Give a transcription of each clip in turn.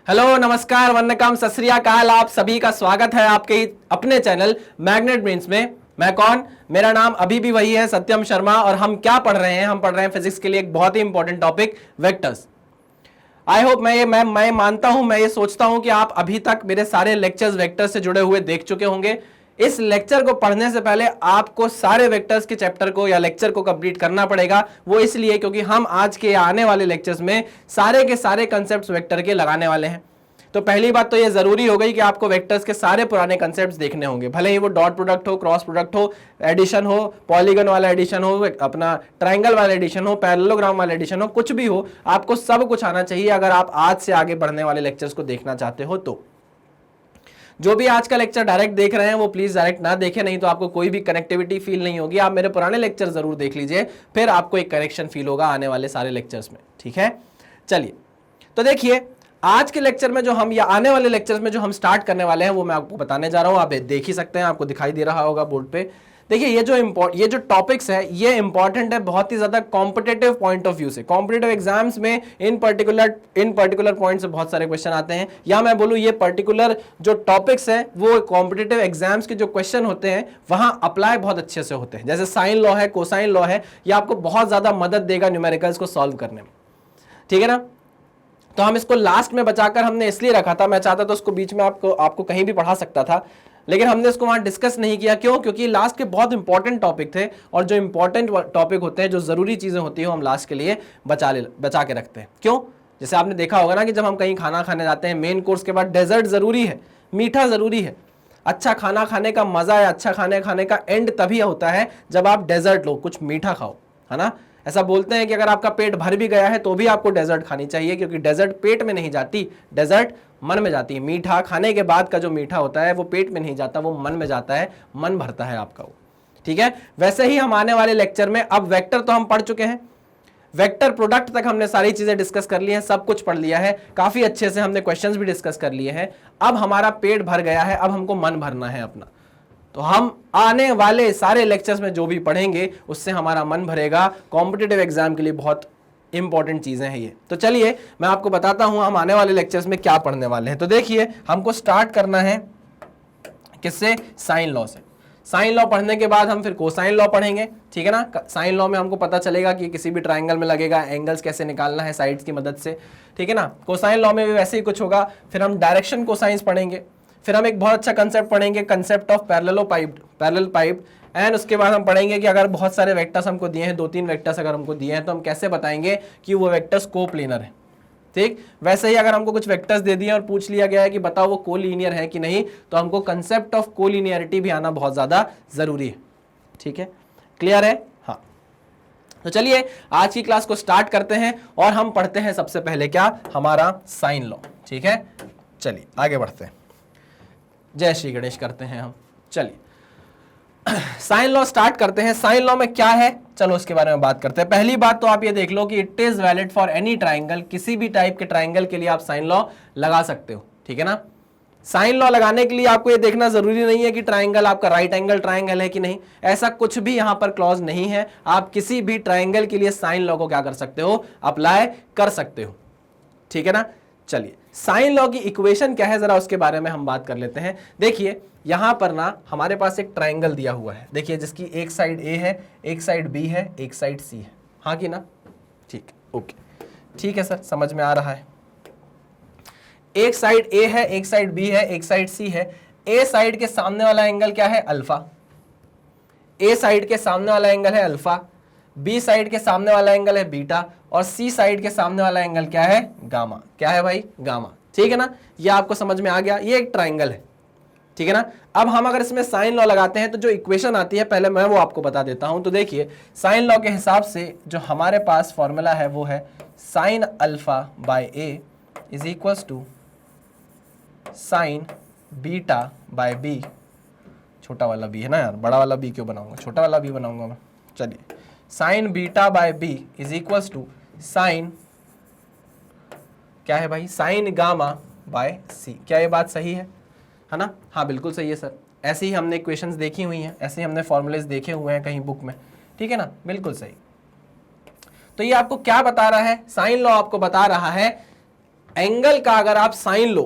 Hello, नमस्कार, वंदनकम, सत श्री अकाल। आप सभी का स्वागत है आपके अपने चैनल मैग्नेट ब्रेन्स में। मैं कौन? मेरा नाम अभी भी वही है, सत्यम शर्मा। और हम क्या पढ़ रहे हैं? हम पढ़ रहे हैं फिजिक्स के लिए एक बहुत ही important topic, vectors. I hope मैं मानता हूं, मैं ये सोचता हूं कि आप अभी तक मेरे सारे लेक्चर्स वेक्टर्स से जुड़े हुए देख चुके होंगे। इस लेक्चर को पढ़ने से पहले आपको सारे वेक्टर्स के चैप्टर को या लेक्चर को कंप्लीट करना पड़ेगा। वो इसलिए क्योंकि हम आज के आने वाले लेक्चर्स में सारे के सारे कंसेप्ट्स वेक्टर के लगाने वाले हैं। तो पहली बात तो ये जरूरी हो गई कि आपको वेक्टर्स के सारे पुराने कंसेप्ट्स देखने होंगे, भले ही वो डॉट प्रोडक्ट हो, क्रॉस प्रोडक्ट हो, एडिशन हो, पॉलीगन वाला एडिशन हो, अपना ट्राइंगल वाला एडिशन हो, पैरेललोग्राम वाला एडिशन हो, कुछ भी हो, आपको सब कुछ आना चाहिए अगर आप आज से आगे बढ़ने वाले लेक्चर्स को देखना चाहते हो। तो जो भी आज का लेक्चर डायरेक्ट देख रहे हैं वो प्लीज डायरेक्ट ना देखें, नहीं तो आपको कोई भी कनेक्टिविटी फील नहीं होगी। आप मेरे पुराने लेक्चर जरूर देख लीजिए, फिर आपको एक कनेक्शन फील होगा आने वाले सारे लेक्चर्स में। ठीक है, चलिए तो देखिए आज के लेक्चर में जो हम या आने वाले लेक्चर्स में जो हम स्टार्ट करने वाले हैं वो मैं आपको बताने जा रहा हूं। आप देख ही सकते हैं, आपको दिखाई दे रहा होगा बोर्ड पे। देखिए ये जो टॉपिक्स है ये इंपॉर्टेंट है बहुत ही ज्यादा कॉम्पिटेटिव पॉइंट ऑफ व्यू से। कॉम्पिटेटिव एग्जाम्स में इन पर्टिकुलर पॉइंट से बहुत सारे क्वेश्चन आते हैं, या मैं बोलूं ये पर्टिकुलर जो टॉपिक्स है वो कॉम्पिटेटिव एग्जाम्स के जो क्वेश्चन होते हैं वहां अप्लाई बहुत अच्छे से होते हैं। जैसे साइन लॉ है, कोसाइन लॉ है, ये आपको बहुत ज्यादा मदद देगा न्यूमेरिकल्स को सॉल्व करने में। ठीक है ना, तो हम इसको लास्ट में बचाकर हमने इसलिए रखा था, मैं चाहता था उसको बीच में आपको कहीं भी पढ़ा सकता था, लेकिन हमने इसको वहां डिस्कस नहीं किया। क्यों? क्योंकि लास्ट के बहुत इंपॉर्टेंट टॉपिक थे, और जो इंपॉर्टेंट टॉपिक होते हैं, जो जरूरी चीजें होती हैं, हम लास्ट के लिए बचा के रखते हैं। क्यों? जैसे आपने देखा होगा ना कि जब हम कहीं खाना खाने जाते हैं, मेन कोर्स के बाद डेजर्ट जरूरी है, मीठा जरूरी है। अच्छा खाना खाने का मजा या अच्छा खाने का एंड तभी होता है जब आप डेजर्ट लो, कुछ मीठा खाओ, है ना। ऐसा बोलते हैं कि अगर आपका पेट भर भी गया है तो भी आपको डेजर्ट खानी चाहिए, क्योंकि डेजर्ट पेट में नहीं जाती, डेजर्ट मन में जाती है। मीठा खाने के बाद का जो मीठा होता है वो पेट में नहीं जाता, वो मन में जाता है, मन भरता है आपका वो। ठीक है, वैसे ही हम आने वाले लेक्चर में, अब वेक्टर तो हम पढ़ चुके हैं, वेक्टर प्रोडक्ट तक हमने सारी चीजें डिस्कस कर ली हैं, सब कुछ पढ़ लिया है, काफी अच्छे से हमने क्वेश्चंस भी डिस्कस कर लिए हैं। अब हमारा पेट भर गया है, अब हमको मन भरना है अपना। तो हम आने वाले सारे लेक्चर्स में जो भी पढ़ेंगे उससे हमारा मन भरेगा। कॉम्पिटिटिव एग्जाम के लिए बहुत इंपॉर्टेंट चीजें हैं ये। तो चलिए मैं आपको बताता हूं हम आने वाले लेक्चर्स में क्या पढ़ने वाले हैं। तो देखिए हमको स्टार्ट करना है किससे? साइन लॉ से। साइन लॉ पढ़ने के बाद हम फिर कोसाइन लॉ पढ़ेंगे। ठीक है ना, साइन लॉ में हमको पता चलेगा कि किसी भी ट्राइंगल में लगेगा, एंगल्स कैसे निकालना है साइड्स की मदद से। ठीक है ना, कोसाइन लॉ में भी वैसे ही कुछ होगा। फिर हम डायरेक्शन कोसाइंस पढ़ेंगे। फिर हम एक बहुत अच्छा कंसेप्ट पढ़ेंगे, concept of parallel pipe. And उसके बाद हम पढ़ेंगे कि अगर बहुत सारे वेक्टर्स हमको दिए हैं, 2-3 वेक्टर्स अगर हमको दिए हैं, तो हम कैसे बताएंगे कि वो वेक्टर्स कोप्लेनर है। ठीक, वैसे ही अगर हमको कुछ वेक्टर्स दे दिए और पूछ लिया गया है कि बताओ वो कोलिनियर है कि नहीं, तो हमको कंसेप्ट ऑफ कोलिनियरिटी भी आना बहुत ज्यादा जरूरी है। ठीक है, क्लियर है? हाँ, तो चलिए आज की क्लास को स्टार्ट करते हैं और हम पढ़ते हैं सबसे पहले क्या? हमारा साइन लॉ। ठीक है, चलिए आगे बढ़ते हैं। जय श्री गणेश करते हैं हम। चलिए साइन लॉ स्टार्ट करते हैं। साइन लॉ में क्या है, चलो उसके बारे में बात करते हैं। पहली बात तो आप ये देख लो कि it is valid for any triangle, किसी भी टाइप के ट्राइंगल के लिए आप साइन लॉ लगा सकते हो। ठीक है ना, साइन लॉ लगाने के लिए आपको ये देखना जरूरी नहीं है कि ट्राइंगल आपका राइट एंगल ट्राइंगल है कि नहीं, ऐसा कुछ भी यहां पर क्लॉज नहीं है। आप किसी भी ट्राइंगल के लिए साइन लॉ को क्या कर सकते हो? अप्लाई कर सकते हो। ठीक है ना, चलिए साइन लॉ की इक्वेशन क्या है जरा उसके बारे में हम बात कर लेते हैं। देखिए यहां पर ना हमारे पास एक ट्राइंगल दिया हुआ है, देखिए जिसकी एक साइड ए है, एक साइड बी है, एक साइड सी है। हाँ कि ना? ठीक, ओके, ठीक है सर, समझ में आ रहा है। एक साइड ए है, एक साइड बी है, एक साइड सी है। ए साइड के सामने वाला एंगल क्या है? अल्फा। ए साइड के सामने वाला एंगल है अल्फा, बी साइड के सामने वाला एंगल है बीटा, और सी साइड के सामने वाला एंगल क्या है? गामा। क्या है भाई? गामा। ठीक है ना, ये आपको समझ में आ गया, ये एक ट्राइंगल है। ठीक है ना, अब हम अगर इसमें साइन लॉ लगाते हैं तो जो इक्वेशन आती है पहले मैं वो आपको बता देता हूं। तो देखिए साइन लॉ के हिसाब से जो हमारे पास फॉर्मूला है वो है sine alpha by A is equals to sine beta by b. छोटा वाला बी है ना यार, बड़ा वाला बी क्यों बनाऊंगा, छोटा वाला बी बनाऊंगा मैं। चलिए sine beta by B is equals to sine, क्या है भाई? Sine gamma by c. क्या ये बात सही है ना? हाँ बिल्कुल सही है सर, ऐसे ही हमने इक्वेशंस देखी हुई हैं, ऐसे ही हमने फॉर्मूलेस देखे हुए हैं कहीं बुक में। ठीक है ना, बिल्कुल सही। तो ये आपको क्या बता रहा है? साइन लॉ आपको बता रहा है एंगल का अगर आप साइन लो,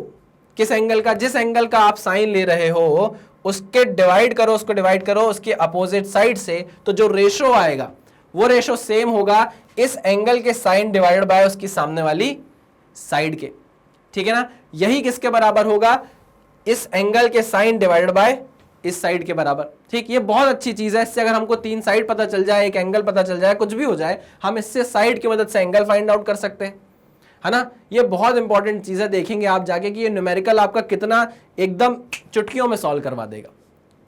किस एंगल का, जिस एंगल का आप साइन ले रहे हो उसके डिवाइड करो, उसको डिवाइड करो उसके अपोजिट साइड से, तो जो रेशो आएगा वो रेशो सेम होगा इस एंगल के साइन डिवाइडेड बाय उसकी सामने वाली साइड के, ठीक है ना। यही किसके बराबर होगा, इस एंगल के साइन डिवाइडेड बाय इस साइड के बराबर, ठीक। ये बहुत अच्छी चीज है, इससे अगर हमको तीन साइड पता चल जाए, एक एंगल पता चल जाए, कुछ भी हो जाए, हम इससे साइड की मदद से एंगल फाइंड आउट कर सकते हैं, है ना। ये बहुत इंपॉर्टेंट चीज है, देखेंगे आप जाके कि ये न्यूमेरिकल आपका कितना एकदम चुटकियों में सॉल्व करवा देगा,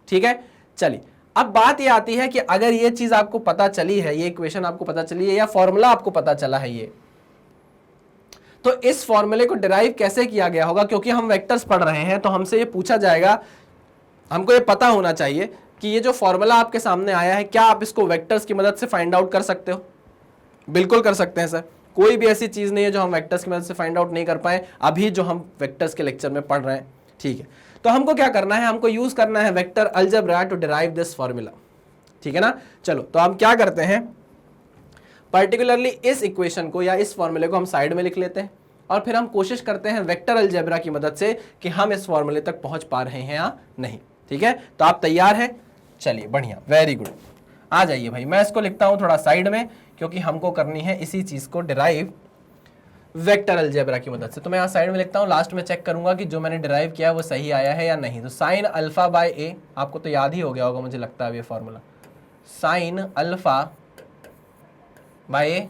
ठीक है। चलिए अब बात ये आती है कि अगर ये चीज आपको पता चली है, ये इक्वेशन आपको पता चली है या फॉर्मूला आपको पता चला है ये, तो इस फॉर्मूले को डिराइव कैसे किया गया होगा, क्योंकि हम वेक्टर्स पढ़ रहे हैं तो हमसे ये पूछा जाएगा, हमको ये पता होना चाहिए कि ये जो फॉर्मूला आपके सामने आया है क्या आप इसको वेक्टर्स की मदद से फाइंड आउट कर सकते हो। बिल्कुल कर सकते हैं सर, कोई भी ऐसी चीज नहीं है जो हम वेक्टर्स की मदद से फाइंड आउट नहीं कर पाए अभी जो हम वेक्टर्स के लेक्चर में पढ़ रहे हैं, ठीक है। तो हमको क्या करना है, हमको यूज करना है vector algebra to derive this formula, ठीक है ना। चलो तो हम क्या करते हैं, पर्टिकुलरली इस इक्वेशन को या इस फॉर्मूले को हम साइड में लिख लेते हैं और फिर हम कोशिश करते हैं वेक्टर अलजेब्रा की मदद से कि हम इस फॉर्मूले तक पहुंच पा रहे हैं या नहीं, ठीक है। तो आप तैयार हैं, चलिए बढ़िया, वेरी गुड, आ जाइए भाई। मैं इसको लिखता हूं थोड़ा साइड में क्योंकि हमको करनी है इसी चीज को डिराइव वेक्टर अलजेब्रा की मदद से। तो मैं यहाँ साइड में लिखता हूँ, लास्ट में चेक करूंगा कि जो मैंने डिराइव किया वो सही आया है या नहीं। तो साइन अल्फा बाय ए, आपको तो याद ही हो गया होगा मुझे लगता है ये formula, sine alpha by A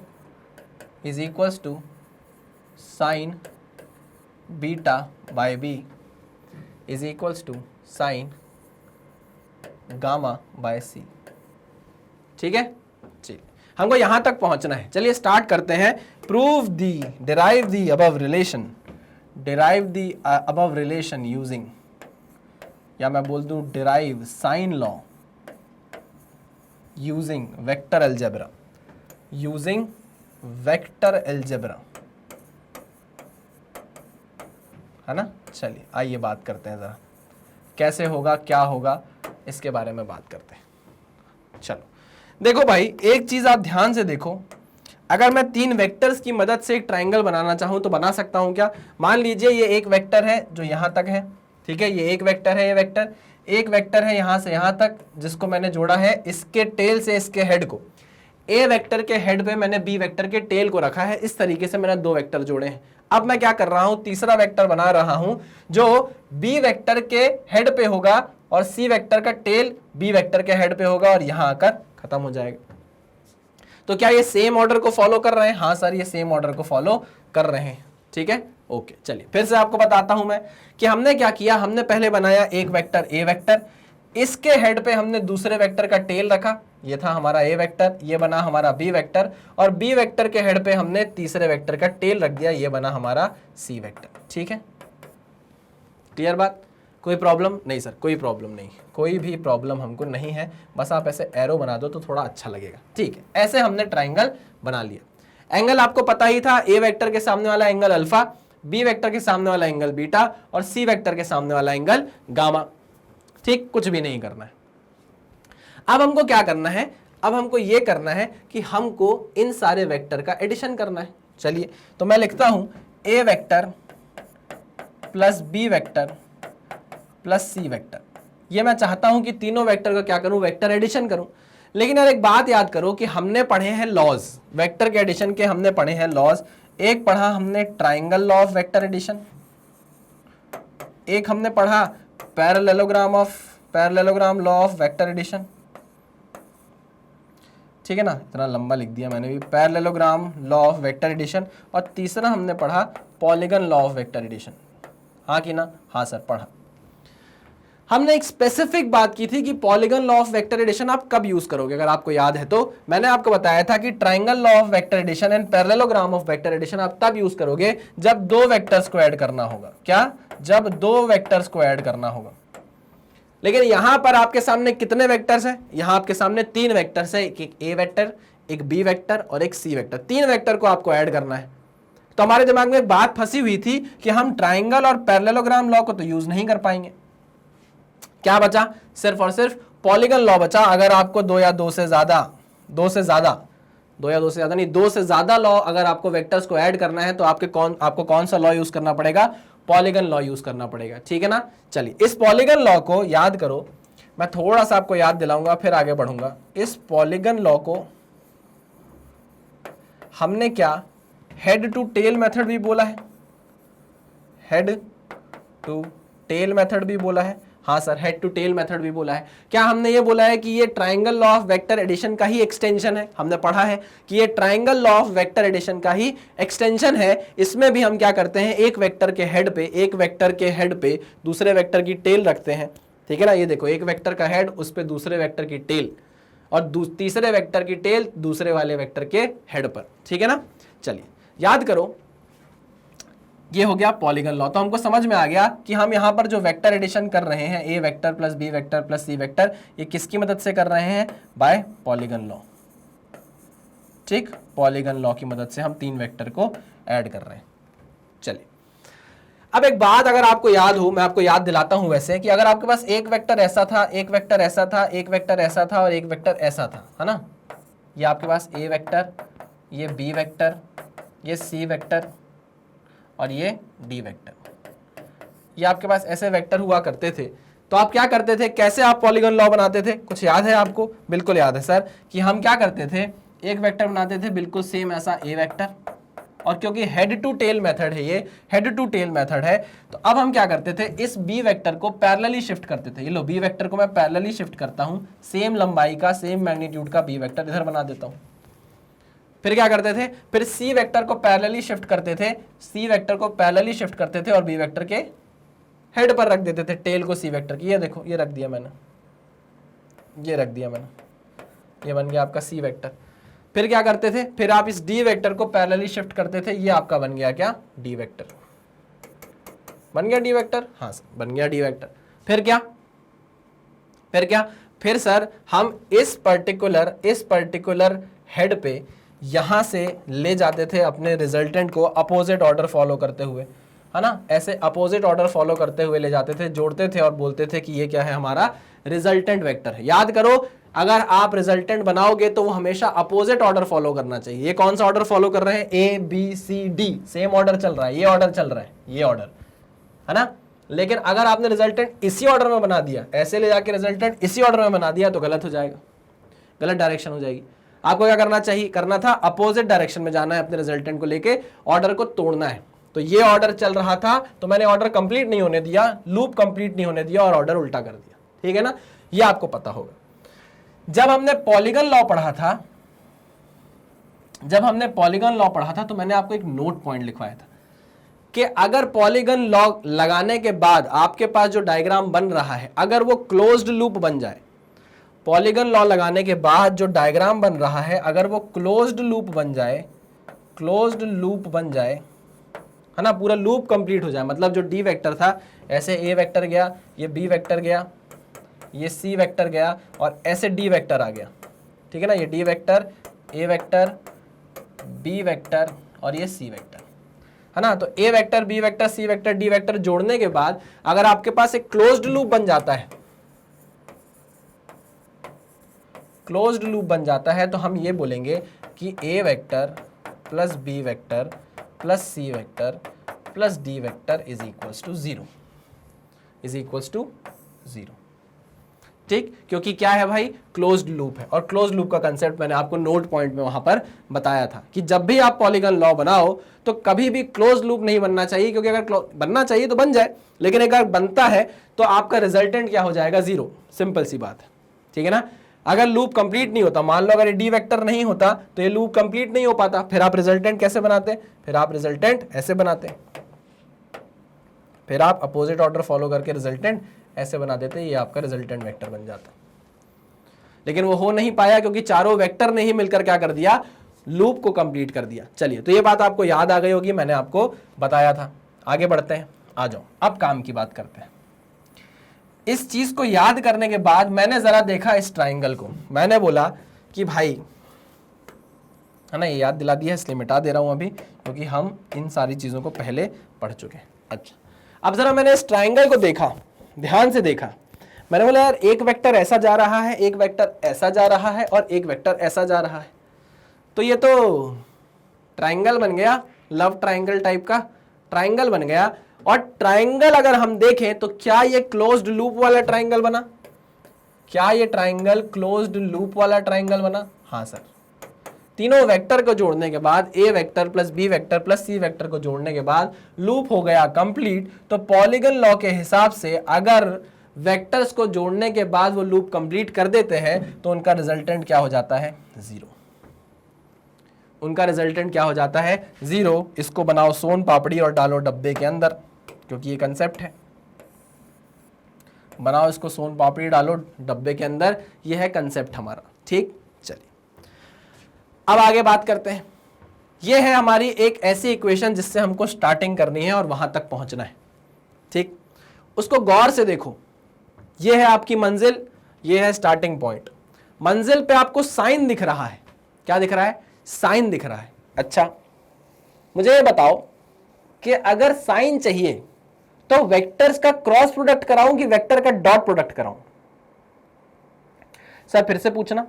is equals to sine beta by B is equals to sine gamma by C, ठीक है। चलिए हमको यहां तक पहुंचना है, चलिए स्टार्ट करते हैं। Prove the, derive the above relation, derive the above relation using, या मैं बोल दूं derive sine law using vector algebra, using vector algebra, है ना। चलिए आइए बात करते हैं जरा कैसे होगा, क्या होगा, इसके बारे में बात करते हैं। चलो देखो भाई, एक चीज आप ध्यान से देखो, अगर मैं तीन वेक्टर्स की मदद से एक ट्रायंगल बनाना चाहूं तो बना सकता हूं क्या। मान लीजिए ये एक वेक्टर है जो यहां तक है, ठीक है, ये एक वेक्टर है, ये वेक्टर एक वेक्टर है यहां से यहां तक जिसको मैंने जोड़ा है इसके टेल से इसके हेड को। ए वेक्टर के हेड पे मैंने बी वेक्टर के टेल को रखा है, इस तरीके से मैंने दो वेक्टर जोड़े हैं। अब मैं क्या कर रहा हूं, तीसरा वेक्टर बना रहा हूं जो बी वेक्टर के हेड पे होगा और सी वेक्टर का टेल बी वेक्टर के हेड पे होगा और यहां आकर खत्म हो जाएगा। तो क्या ये सेम ऑर्डर को फॉलो कर रहे हैं? हाँ सर, ये सेम ऑर्डर को फॉलो कर रहे हैं, ठीक है, ओके। चलिए फिर से आपको बताता हूं मैं कि हमने क्या किया। हमने पहले बनाया एक वेक्टर ए वेक्टर, इसके हेड पे हमने दूसरे वेक्टर का टेल रखा, ये था हमारा ए वेक्टर, ये बना हमारा बी वेक्टर, और बी वेक्टर के हेड पे हमने तीसरे वेक्टर का टेल रख दिया, ये बना हमारा सी वेक्टर, ठीक है। क्लियर बात? कोई प्रॉब्लम नहीं सर, कोई प्रॉब्लम नहीं, कोई भी प्रॉब्लम हमको नहीं है, बस आप ऐसे एरो बना दो तो थोड़ा अच्छा लगेगा, ठीक है। ऐसे हमने ट्राइंगल बना लिया। एंगल आपको पता ही था, ए वेक्टर के सामने वाला एंगल अल्फा, बी वेक्टर के सामने वाला एंगल बीटा और सी वेक्टर के सामने वाला एंगल गामा, ठीक, कुछ भी नहीं करना है। अब हमको क्या करना है, अब हमको ये करना है कि हमको इन सारे वेक्टर का एडिशन करना है। चलिए तो मैं लिखता हूं A vector plus B vector plus C vector. ये मैं चाहता हूं कि तीनों वेक्टर का क्या करूं, वेक्टर एडिशन करूं। लेकिन यार एक बात याद करो कि हमने पढ़े हैं लॉज, वेक्टर के एडिशन के हमने पढ़े हैं लॉज। एक पढ़ा हमने triangle law of vector addition, एक हमने पढ़ा parallelogram law of vector addition, ठीक है ना, इतना लंबा लिख दिया मैंने भी, parallelogram law of vector addition. और तीसरा हमने पढ़ा polygon law of vector addition, हाँ कि ना? हाँ सर पढ़ा। हमने एक स्पेसिफिक बात की थी कि polygon law of vector addition आप कब यूज करोगे। अगर आपको याद है तो मैंने आपको बताया था कि triangle law of vector addition and parallelogram of vector addition आप तब यूज करोगे जब दो वेक्टर्स को ऐड करना होगा। क्या? जब दो वेक्टर्स को ऐड करना होगा। लेकिन यहां पर आपके सामने कितने वेक्टर्स हैं? यहां आपके सामने तीन वेक्टर्स है, एक ए वेक्टर, एक बी वेक्टर और एक सी वेक्टर। तीन वेक्टर को आपको ऐड करना है। तो हमारे दिमाग में एक बात फंसी हुई थी कि हम ट्राइंगल और पैरेललोग्राम लॉ को तो यूज नहीं कर पाएंगे। क्या बचा? सिर्फ और सिर्फ पॉलीगन लॉ बचा। अगर आपको दो या दो से ज्यादा 2 या 2 से ज्यादा नहीं, 2 से ज्यादा लॉ अगर आपको वेक्टर्स को ऐड करना है तो आपको कौन सा लॉ यूज करना पड़ेगा, पॉलीगन लॉ यूज करना पड़ेगा, ठीक है ना। चलिए इस पॉलीगन लॉ को याद करो, मैं थोड़ा सा आपको याद दिलाऊंगा फिर आगे बढ़ूंगा। इस पॉलीगन लॉ को हमने क्या हेड टू टेल मेथड भी बोला है, हेड टू टेल मेथड भी बोला है। हाँ sir, head to tail method भी बोला है। क्या हमने ये बोला है कि ये triangle law of vector addition का ही एक्सटेंशन है? हमने पढ़ा है कि ये triangle law of vector addition का ही एक्सटेंशन है। इसमें भी हम क्या करते हैं, एक वेक्टर के हेड पे दूसरे वेक्टर की टेल रखते हैं, ठीक है ना। ये देखो, एक वेक्टर का हेड, उस पे दूसरे वेक्टर की टेल, और तीसरे वेक्टर की टेल दूसरे वाले वेक्टर के हेड पर, ठीक है ना। चलिए याद करो, ये हो गया पॉलीगन लॉ। तो हमको समझ में आ गया कि हम यहाँ पर जो वेक्टर एडिशन कर रहे हैं, A vector plus B vector plus C vector, ये किसकी मदद से कर रहे हैं, बाय पॉलीगन लॉ, ठीक। पॉलीगन लॉ की मदद से हम 3 वेक्टर को ऐड कर रहे हैं। चलिए अब एक बात अगर आपको याद हो, मैं आपको याद दिलाता हूं वैसे, कि अगर आपके पास एक वेक्टर ऐसा था, एक वेक्टर ऐसा था, एक वेक्टर ऐसा था और एक वेक्टर ऐसा था, है ना। ये आपके पास ए वेक्टर, ये बी वेक्टर, ये सी वेक्टर और ये डी वेक्टर, ये आपके पास ऐसे वेक्टर हुआ करते थे। तो आप क्या करते थे, कैसे आप पॉलीगन लॉ बनाते थे, कुछ याद है आपको? बिल्कुल याद है सर, कि हम क्या करते थे, एक वेक्टर बनाते थे बिल्कुल सेम ऐसा ए वेक्टर, और क्योंकि हेड टू टेल मेथड है, ये हेड टू टेल मेथड है, तो अब हम क्या करते थे, इस बी वेक्टर को पैरेलली शिफ्ट करते थे। ये लो, बी वेक्टर को मैं पैरेलली शिफ्ट करता हूं, सेम लंबाई का, सेम मैग्नीट्यूड का बी वेक्टर इधर बना देता हूं। फिर क्या करते थे, फिर सी वेक्टर को पैरेलली शिफ्ट करते थे, सी वेक्टर को पैरेलली शिफ्ट करते थे और बी वेक्टर के हेड पर रख देते थे टेल को सी वेक्टर की। ये देखो, ये रख दिया मैंने, ये रख दिया मैंने, ये बन गया आपका सी वेक्टर। फिर क्या करते थे, फिर आप इस डी वेक्टर को पैरेलली शिफ्ट करते थे, ये आपका बन गया क्या, डी वेक्टर। बन गया डी वेक्टर, हाँ सर बन गया डी वेक्टर। फिर क्या, फिर क्या, फिर सर हम इस पर्टिकुलर हेड पे यहां से ले जाते थे अपने रिजल्टेंट को अपोजिट ऑर्डर फॉलो करते हुए, है ना। ऐसे अपोजिट ऑर्डर फॉलो करते हुए ले जाते थे, जोड़ते थे और बोलते थे कि ये क्या है, हमारा रिजल्टेंट वेक्टर है। याद करो, अगर आप रिजल्टेंट बनाओगे तो वो हमेशा अपोजिट ऑर्डर फॉलो करना चाहिए। ये कौन सा ऑर्डर फॉलो कर रहे हैं, a b c d, same order चल रहा है, ये ऑर्डर चल रहा है, ये ऑर्डर, है ना। लेकिन अगर आपने रिजल्टेंट इसी ऑर्डर में बना दिया, ऐसे ले जाके रिजल्टेंट इसी ऑर्डर में बना दिया, तो गलत हो जाएगा, गलत डायरेक्शन हो जाएगी। आपको क्या करना चाहिए, करना था अपोजिट डायरेक्शन में जाना है, अपने रिजल्टेंट को लेके ऑर्डर को तोड़ना है। तो ये ऑर्डर चल रहा था, तो मैंने ऑर्डर कंप्लीट नहीं होने दिया, लूप कंप्लीट नहीं होने दिया और ऑर्डर उल्टा कर दिया, ठीक है ना। ये आपको पता होगा। जब हमने पॉलीगन लॉ पढ़ा था, तो मैंने आपको एक नोट पॉइंट लिखवाया था कि अगर पॉलीगन लॉ लगाने के बाद आपके पास जो डायग्राम बन रहा है, अगर वो क्लोज्ड लूप बन जाए, पॉलीगन लॉ लगाने के बाद जो डायग्राम बन रहा है, अगर वो क्लोज्ड लूप बन जाए, है ना, पूरा लूप कंप्लीट हो जाए, मतलब जो डी वेक्टर था, ऐसे ए वेक्टर गया, ये बी वेक्टर गया, ये सी वेक्टर गया और ऐसे डी वेक्टर आ गया, ठीक है ना। ये डी वेक्टर, ए वेक्टर, बी वेक्टर और ये सी वेक्टर, है ना। तो A vector, B vector, C vector, D vector जोड़ने के बाद अगर आपके पास एक क्लोज्ड लूप बन जाता है, क्लोज्ड लूप बन जाता है, तो हम ये बोलेंगे कि A vector plus B vector plus C vector plus D vector is equals to 0, is equals to 0, ठीक। क्योंकि क्या है भाई, क्लोज्ड लूप है। और क्लोज्ड लूप का कंसेप्ट मैंने आपको नोट पॉइंट में वहां पर बताया था कि जब भी आप पॉलीगन लॉ बनाओ तो कभी भी क्लोज्ड लूप नहीं बनना चाहिए, क्योंकि अगर बनना चाहिए तो बन जाए, लेकिन अगर बनता है तो आपका रिजल्टेंट क्या हो जाएगा, 0। सिंपल सी बात है, ठीक है ना। अगर लूप कंप्लीट नहीं होता, मान लो अगर ये डी वेक्टर नहीं होता तो ये लूप कंप्लीट नहीं हो पाता, फिर आप रिजल्टेंट कैसे बनाते, फिर आप रिजल्टेंट ऐसे बनाते, फिर आप अपोजिट ऑर्डर फॉलो करके रिजल्टेंट ऐसे बना देते, ये आपका रिजल्टेंट वेक्टर बन जाता। लेकिन वो हो नहीं पाया क्योंकि चारों वेक्टर ने ही मिलकर क्या कर दिया, लूप को कंप्लीट कर दिया। चलिए, तो ये बात आपको याद आ गई होगी, मैंने आपको बताया था। आगे बढ़ते हैं, आ जाओ अब काम की बात करते हैं। इस चीज को याद करने के बाद मैंने जरा देखा इस ट्राइंगल को, मैंने बोला कि भाई, है ना, ये याद दिला दिया इसलिए मिटा दे रहा हूं अभी, क्योंकि हम इन सारी चीजों को पहले पढ़ चुके हैं। अच्छा, अब जरा मैंने इस ट्राइंगल को देखा, ध्यान से देखा, मैंने बोला यार एक वेक्टर ऐसा जा रहा है, एक वेक्टर ऐसा जा रहा है और एक वेक्टर ऐसा जा रहा है। तो ये तो ट्राइंगल बन गया, लव ट्राइंगल टाइप का ट्राइंगल बन गया। और ट्राइंगल अगर हम देखें तो क्या ये क्लोज्ड लूप वाला ट्राइंगल बना? क्या ये ट्राइंगल क्लोज्ड लूप वाला ट्राइंगल बना? हाँ सर। तीनों वेक्टर को जोड़ने के बाद, A vector plus B vector plus C vector को जोड़ने के बाद लूप हो गया कंप्लीट। तो पॉलीगन लॉ के हिसाब से अगर वेक्टर्स को जोड़ने के बाद वो लूप कंप्लीट कर देते हैं तो उनका रिजल्टेंट क्या हो जाता है? 0। उनका रिजल्टेंट क्या हो जाता है? 0। इसको बनाओ सोन पापड़ी और डालो डब्बे के अंदर, क्योंकि ये कंसेप्ट है। बनाओ इसको सोन पापड़ी, डालो डब्बे के अंदर, ये है कंसेप्ट हमारा। ठीक, चलिए अब आगे बात करते हैं। ये है हमारी एक ऐसी इक्वेशन जिससे हमको स्टार्टिंग करनी है और वहां तक पहुंचना है। ठीक, उसको गौर से देखो। ये है आपकी मंजिल, ये है स्टार्टिंग पॉइंट। मंजिल पे आपको साइन दिख रहा है। क्या दिख रहा है? साइन दिख रहा है। अच्छा, मुझे ये बताओ कि अगर साइन चाहिए तो वेक्टर्स का क्रॉस प्रोडक्ट कराऊं कि वेक्टर का डॉट प्रोडक्ट कराऊं? सर फिर से पूछना।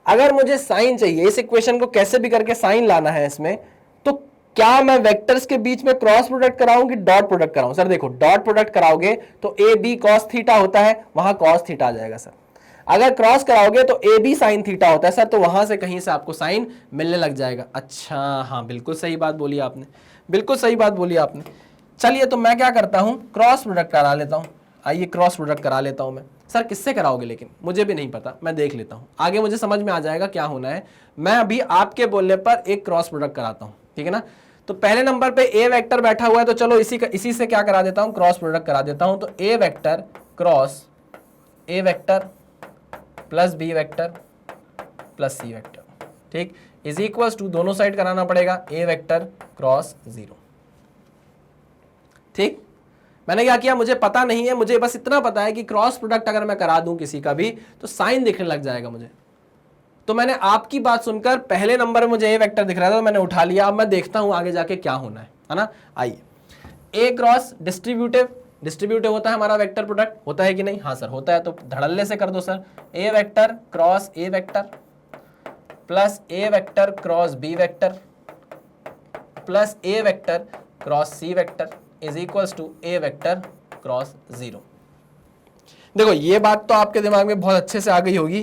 अगर मुझे साइन चाहिए, इस इक्वेशन को कैसे भी करके साइन लाना है इसमें, तो क्या मैं वेक्टर्स के बीच में क्रॉस प्रोडक्ट कराऊं कि डॉट प्रोडक्ट कराऊं? सर देखो, डॉट प्रोडक्ट कराओगे तो ए बी कॉस थीटा होता है, वहां कॉस थीटा आ जाएगा सर। अगर क्रॉस कराओगे तो ए बी साइन थीटा होता है सर, तो वहां से कहीं से आपको साइन मिलने लग जाएगा। अच्छा, हाँ बिल्कुल सही बात बोली आपने, बिल्कुल सही बात बोली आपने। चलिए तो मैं क्या करता हूं, क्रॉस प्रोडक्ट करा लेता हूं। आइए क्रॉस प्रोडक्ट करा लेता हूं मैं। सर किससे कराओगे? लेकिन मुझे भी नहीं पता, मैं देख लेता हूं, आगे मुझे समझ में आ जाएगा क्या होना है। मैं अभी आपके बोलने पर एक क्रॉस प्रोडक्ट कराता हूं, ठीक है ना। तो पहले नंबर पे ए वेक्टर बैठा हुआ है, तो चलो इसी से क्या करा देता हूं, क्रॉस प्रोडक्ट करा देता हूं। तो A vector cross A vector plus B vector plus C vector, ठीक, इज इक्वल्स टू, दोनों साइड कराना पड़ेगा, ए वेक्टर क्रॉस 0। ठीक, मैंने क्या किया, मुझे पता नहीं है, मुझे बस इतना पता है कि क्रॉस प्रोडक्ट अगर मैं करा दूं किसी का भी तो साइन दिखने लग जाएगा मुझे। तो मैंने आपकी बात सुनकर पहले नंबर में मुझे ए वेक्टर दिख रहा था तो मैंने उठा लिया। अब मैं देखता हूं आगे जाके क्या होना है ना। आइए, ए क्रॉस डिस्ट्रीब्यूटिव होता है हमारा वेक्टर प्रोडक्ट, होता है कि नहीं? हाँ सर होता है। तो धड़ल्ले से कर दो sir, a vector cross A vector plus A vector cross B vector plus A vector cross C vector is equals to a vector cross 0। देखो ये बात तो आपके दिमाग में बहुत अच्छे से आ गई होगी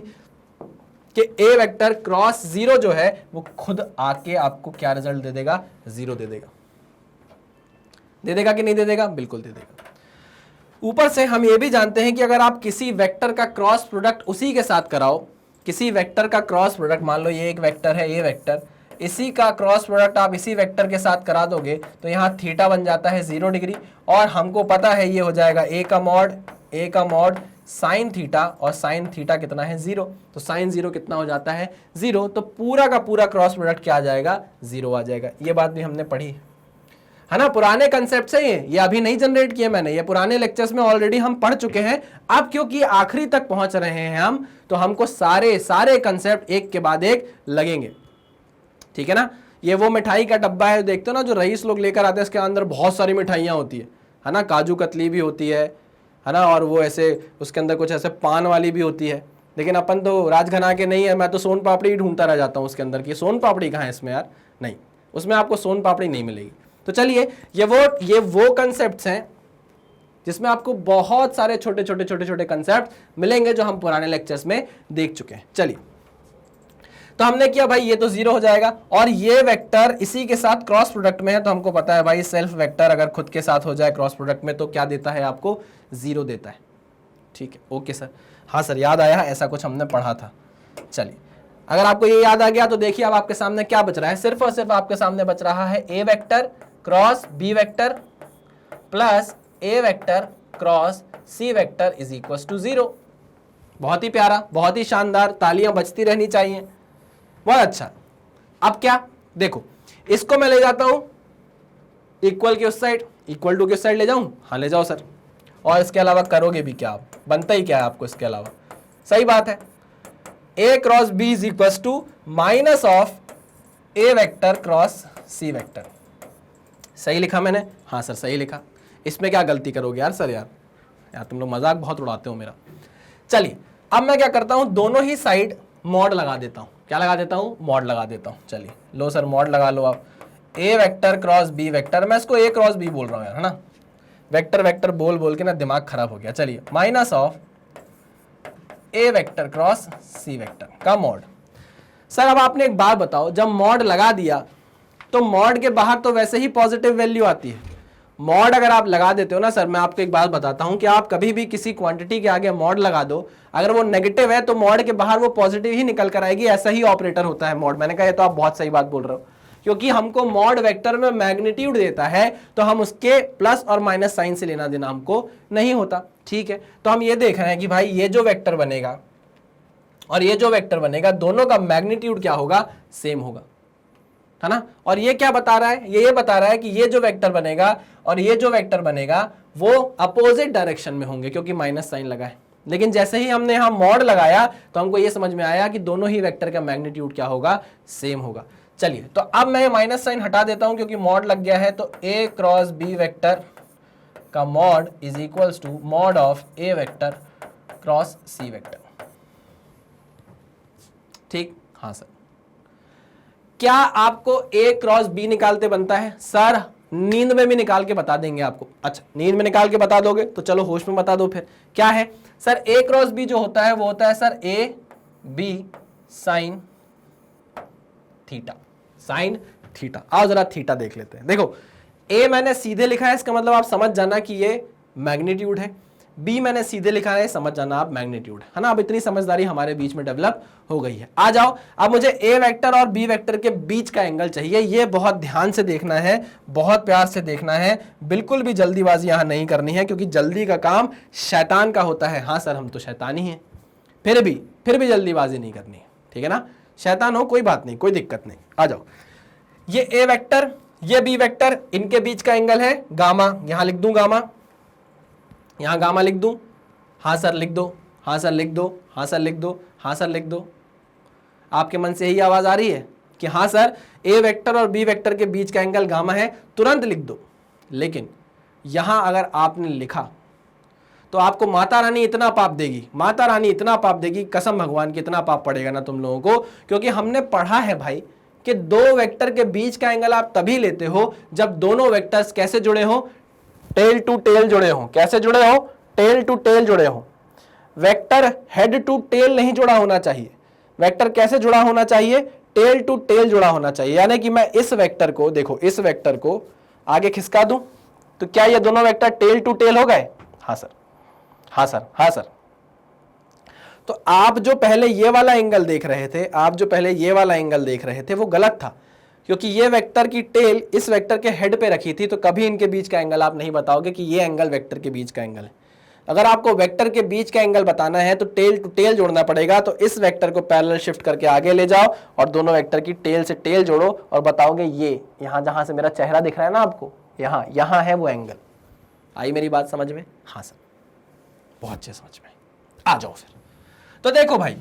कि ए वेक्टर क्रॉस 0 जो है वो खुद आके आपको क्या रिजल्ट दे देगा? 0 दे देगा। दे देगा कि नहीं दे देगा? बिल्कुल दे देगा। ऊपर से हम ये भी जानते हैं कि अगर आप किसी वेक्टर का क्रॉस प्रोडक्ट उसी के साथ कराओ, किसी वेक्टर का क्रॉस प्रोडक्ट, मान लो ये एक वेक्टर है ए वेक्टर, इसी का क्रॉस प्रोडक्ट आप इसी वेक्टर के साथ करा दोगे तो यहाँ थीटा बन जाता है 0 डिग्री। और हमको पता है ये हो जाएगा ए का मॉड साइन थीटा, और साइन थीटा कितना है? 0। तो साइन 0 कितना हो जाता है? 0। तो पूरा का पूरा क्रॉस प्रोडक्ट क्या आ जाएगा? 0 आ जाएगा। ये बात भी हमने पढ़ी है ना, पुराने कंसेप्ट से ये अभी नहीं जनरेट किए मैंने, ये पुराने लेक्चर्स में ऑलरेडी हम पढ़ चुके हैं। अब क्योंकि आखिरी तक पहुंच रहे हैं हम, तो हमको सारे कंसेप्ट एक के बाद एक लगेंगे, ठीक है ना। ये वो मिठाई का डब्बा है, देखते हो ना, जो रईस लोग लेकर आते हैं, इसके अंदर बहुत सारी मिठाइयाँ होती है ना, काजू कतली भी होती है ना, और वो ऐसे उसके अंदर कुछ ऐसे पान वाली भी होती है। लेकिन अपन तो राजघना के नहीं है, मैं तो सोन पापड़ी ढूंढता रह जाता हूँ उसके अंदर की सोन पापड़ी कहाँ है इसमें यार? नहीं, उसमें आपको सोन पापड़ी नहीं मिलेगी। तो चलिए, ये वो कंसेप्ट्स हैं जिसमें आपको बहुत सारे छोटे कंसेप्ट मिलेंगे जो हम पुराने लेक्चर्स में देख चुके हैं। चलिए, तो हमने किया भाई, ये तो 0 हो जाएगा, और ये वेक्टर इसी के साथ क्रॉस प्रोडक्ट में है, तो हमको पता है भाई सेल्फ वेक्टर अगर खुद के साथ हो जाए क्रॉस प्रोडक्ट में तो क्या देता है आपको? 0 देता है। ठीक है, ओके सर। हाँ सर, याद आया, ऐसा कुछ हमने पढ़ा था। चलिए, अगर आपको ये याद आ गया तो देखिए अब आपके सामने क्या बच रहा है, सिर्फ और सिर्फ आपके सामने बच रहा है A vector cross B vector plus A vector cross C vector is equal to 0। बहुत ही प्यारा, बहुत ही शानदार, तालियां बजती रहनी चाहिए, बहुत अच्छा। अब क्या, देखो इसको मैं ले जाता हूं इक्वल के उस साइड, इक्वल टू के उस साइड ले जाऊं? हाँ ले जाओ सर। और इसके अलावा करोगे भी क्या आप? बनता ही क्या है आपको इसके अलावा? सही बात है, A cross B is equal to minus of A vector cross C vector. सही लिखा मैंने? हाँ सर सही लिखा। इसमें क्या गलती करोगे यार सर? यार तुम लोग मजाक बहुत उड़ाते हो मेरा। चलिए, अब मैं क्या करता हूं, दोनों ही साइड मॉड लगा देता हूं। क्या लगा देता हूं? मॉड लगा देता हूं। चलिए लो सर मॉड लगा लो आप। ए वेक्टर क्रॉस बी वेक्टर, मैं इसको ए क्रॉस बी बोल रहा हूं यार, है ना, वेक्टर वेक्टर बोल बोल के ना दिमाग खराब हो गया। चलिए minus of A vector cross C vector का मॉड। सर अब आपने एक बात बताओ, जब मॉड लगा दिया तो मॉड के बाहर तो वैसे ही पॉजिटिव वैल्यू आती है। मॉड अगर आप लगा देते हो ना सर, मैं आपको एक बात बताता हूं कि आप कभी भी किसी क्वांटिटी के आगे मॉड लगा दो, अगर वो नेगेटिव है तो मॉड के बाहर वो पॉजिटिव ही निकल कर आएगी। ऐसा ही ऑपरेटर होता है मॉड। मैंने कहा ये तो आप बहुत सही बात बोल रहे हो, क्योंकि हमको मॉड वेक्टर में मैग्नीट्यूड देता है तो हम उसके प्लस और माइनस साइन से लेना देना हमको नहीं होता। ठीक है, तो हम ये देख रहे हैं कि भाई ये जो वेक्टर बनेगा और ये जो वेक्टर बनेगा, दोनों का मैग्नीट्यूड क्या होगा? सेम होगा, है ना। और ये क्या बता रहा है? ये बता रहा है कि ये जो वेक्टर बनेगा और ये जो वेक्टर बनेगा वो अपोजिट डायरेक्शन में होंगे, क्योंकि माइनस साइन लगा है। लेकिन जैसे ही हमने यहां मॉड लगाया तो हमको ये समझ में आया कि दोनों ही वेक्टर का मैग्नीट्यूड क्या होगा? सेम होगा। चलिए तो अब मैं माइनस साइन हटा देता हूं क्योंकि मॉड लग गया है। तो ए क्रॉस बी वेक्टर का mod is equals to mod of A vector cross C vector. ठीक, हाँ सर। क्या आपको ए क्रॉस बी निकालते बनता है? सर नींद में भी निकाल के बता देंगे आपको। अच्छा नींद में निकाल के बता दोगे तो चलो होश में बता दो फिर। क्या है सर? ए क्रॉस बी जो होता है वो होता है sir a b sine theta. Sine theta. आओ जरा थीटा देख लेते हैं। देखो ए मैंने सीधे लिखा है, इसका मतलब आप समझ जाना कि ये मैग्नीट्यूड है। बी मैंने सीधे लिखा है, समझ जाना आप मैग्नीट्यूड, है ना। अब इतनी समझदारी हमारे बीच में डेवलप हो गई है। आ जाओ, अब मुझे ए वेक्टर और बी वेक्टर के बीच का एंगल चाहिए। ये बहुत ध्यान से देखना है, बहुत प्यार से देखना है, बिल्कुल भी जल्दीबाजी यहां नहीं करनी है, क्योंकि जल्दी का काम शैतान का होता है। हाँ सर हम तो शैतान ही हैं, फिर भी जल्दीबाजी नहीं करनी है, ठीक है ना। शैतान हो कोई बात नहीं, कोई दिक्कत नहीं। आ जाओ, ये ए वेक्टर ये बी वेक्टर, इनके बीच का एंगल है गामा। यहां लिख दूं गामा, यहां गामा लिख दूं। हाँ सर लिख दो, हाँ सर लिख दो, हाँ सर लिख दो, हाँ सर लिख दो। आपके मन से यही आवाज आ रही है कि हाँ सर ए वेक्टर और बी वेक्टर के बीच का एंगल गामा है, तुरंत लिख दो। लेकिन यहां अगर आपने लिखा तो आपको माता रानी इतना पाप देगी, माता रानी इतना पाप देगी, कसम भगवान की इतना पाप पड़ेगा ना तुम लोगों को। क्योंकि हमने पढ़ा है भाई कि दो वेक्टर के बीच का एंगल आप तभी लेते हो जब दोनों वेक्टर्स कैसे जुड़े हो? टेल टू टेल जुड़े हो। कैसे जुड़े हो? टेल टू टेल जुड़े हो। वेक्टर हेड टू टेल नहीं जुड़ा होना चाहिए। वेक्टर कैसे जुड़ा होना चाहिए? टेल टू टेल जुड़ा होना चाहिए। यानी कि मैं इस वेक्टर को, देखो इस वेक्टर को आगे खिसका दूं तो क्या ये दोनों वेक्टर टेल टू टेल हो गए? हाँ सर, हाँ सर, हाँ सर। तो आप जो पहले ये वाला एंगल देख रहे थे, आप जो पहले ये वाला एंगल देख रहे थे वो गलत था, क्योंकि ये वेक्टर की टेल इस वेक्टर के हेड पे रखी थी। तो कभी इनके बीच का एंगल आप नहीं बताओगे कि ये एंगल वेक्टर के बीच का एंगल है। अगर आपको वेक्टर के बीच का एंगल बताना है तो टेल टू टेल जोड़ना पड़ेगा। तो इस वेक्टर को पैरेलल शिफ्ट करके आगे ले जाओ और दोनों वेक्टर की टेल से टेल जोड़ो और बताओगे ये यहां जहां से मेरा चेहरा दिख रहा है ना आपको, यहां है वो एंगल। आई मेरी बात समझ में? हाँ सर, बहुत अच्छे समझ में। आ जाओ फिर। तो देखो भाई,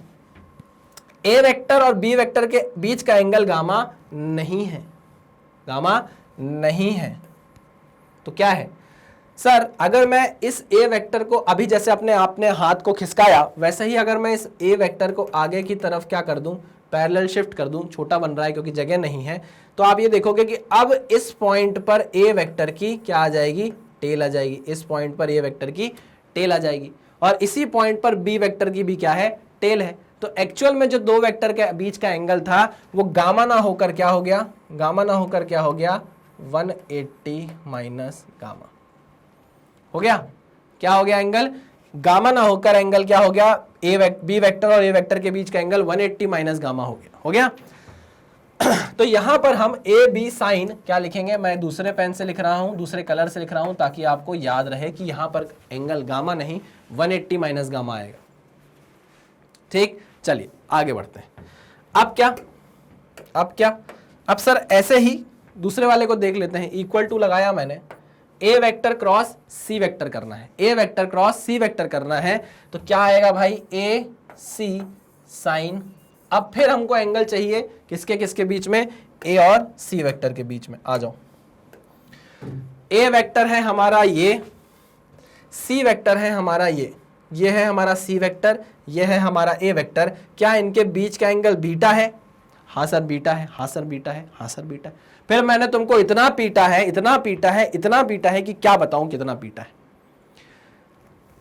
ए वेक्टर और बी वेक्टर के बीच का एंगल गामा नहीं है, गामा नहीं है। तो क्या है सर? अगर मैं इस ए वेक्टर को अभी जैसे आपने हाथ को खिसकाया, वैसे ही अगर मैं इस ए वेक्टर को आगे की तरफ क्या कर दूं? पैरेलल शिफ्ट कर दूं। छोटा बन रहा है क्योंकि जगह नहीं है। तो आप ये देखोगे कि अब इस पॉइंट पर ए वेक्टर की क्या आ जाएगी? टेल आ जाएगी। इस पॉइंट पर ए वेक्टर की टेल आ जाएगी और इसी पॉइंट पर बी वेक्टर की भी क्या है? टेल है। तो एक्चुअल में जो दो वेक्टर के बीच का एंगल था वो गामा ना होकर क्या हो गया? गामा ना होकर क्या हो गया? 180 माइनस गामा हो गया। क्या हो गया? एंगल गामा ना होकर एंगल क्या हो गया? बी वेक्टर और ए वेक्टर के बीच का एंगल 180 माइनस गामा हो गया। हो गया। तो यहां पर हम ए बी साइन क्या लिखेंगे? मैं दूसरे पेन से लिख रहा हूं, दूसरे कलर से लिख रहा हूं, ताकि आपको याद रहे कि यहां पर एंगल गामा नहीं 180 माइनस गामा आएगा। ठीक, चलिए आगे बढ़ते हैं। अब क्या? अब सर ऐसे ही दूसरे वाले को देख लेते हैं। इक्वल टू लगाया मैंने, ए वेक्टर क्रॉस सी वेक्टर करना है। A vector cross C vector करना है तो क्या आएगा भाई? ए सी साइन। अब फिर हमको एंगल चाहिए किसके बीच में? ए और सी वेक्टर के बीच में। आ जाओ, ए वेक्टर है हमारा ये, सी वेक्टर है हमारा ये, ये है हमारा सी वेक्टर, ये है हमारा ए वेक्टर। क्या इनके बीच का एंगल बीटा है? हाँ सर बीटा है, हाँ सर बीटा है, हाँ सर बीटा है। फिर मैंने तुमको इतना पीटा है, इतना पीटा है, इतना पीटा है कि क्या बताऊं कितना पीटा है।